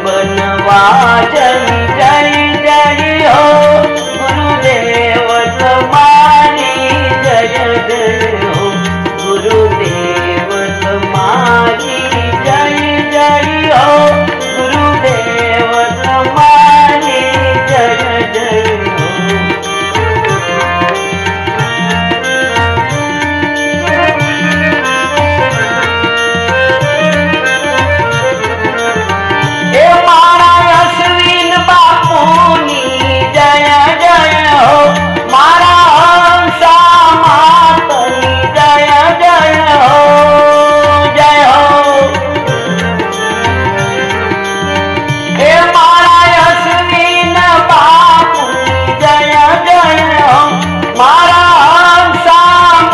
बनवा जय जय जय हो गुरुदेव तुम्हारी जय जय हो गुरुदेव तुम्हारी जय जय हो गुरुदेव तुम्हारी जय जय हो। हे मारा अश्विन बापूनी जय जय हो मारा हंसा मातनी जय जय हो जय हो। हे मारा अश्विन बापूनी जय जय हो मारा हंसा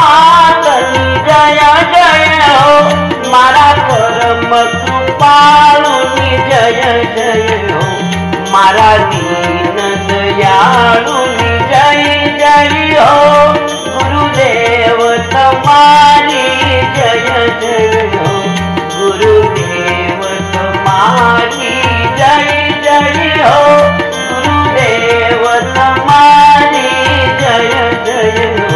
मातनी जय जय हो मारा परम कृपाळुनी जय जय हो मारा दीन दयाळुनी जय जय हो गुरुदेव तुम्हारी जय जय हो गुरुदेव तुम्हारी जय जय हो गुरुदेव तुम्हारी जय जय हो।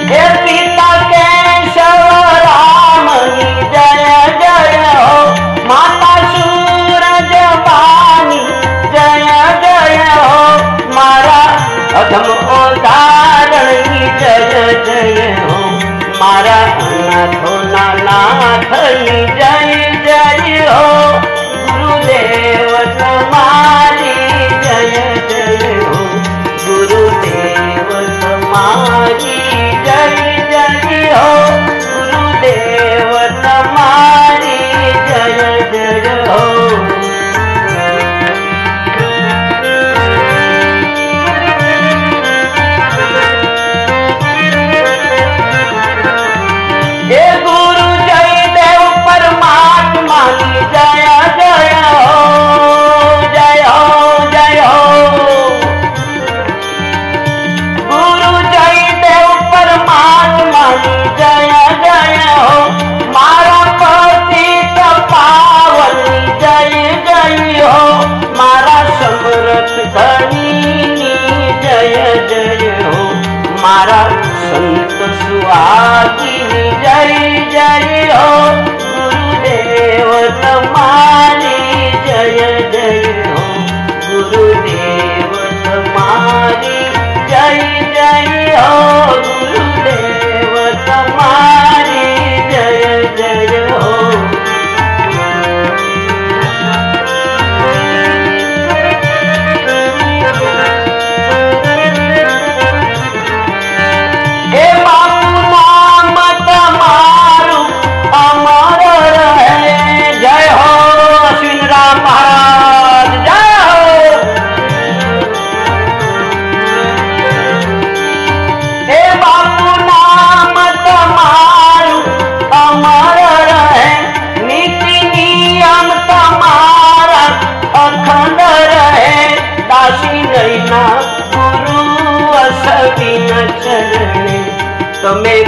हे पिता केशव रामनी जय जय हो माता सूरज पानी जय जय हो मारा अधम उदाहरणी जय जय हो मारा अनाथो नाथनी जय जय हो गुरुदेव तुम्हारी जय जय हो गुरुदेव तुम्हारी जय जय हो गुरुदेव तुम्हारी जय जय हो। हे गुरु जय देव परमात्मा की जय जय हो जय हो जय हो। गुरु जय देव परमात्मा की जय जय हो मारा पतित पावन जय जय हो मारा समर्थ धनी जय जय हो मारा संत सुहागिनी जय जय हो गुरुदेव तुम्हारी जय जय हो गुरुदेव तुम्हारी जय जय हो गुरुदेव तुम्हारी जय जय हो। हे बापू नाम तुम्हारू अमर रहे जय हो अश्विन राम महाराज जय हो। हे बापू नाम तुम्हारू अमर रहे नीति नियम तुम्हारा अखंड रहे दासी नैना गुरु अश्विन चरण तुम्हें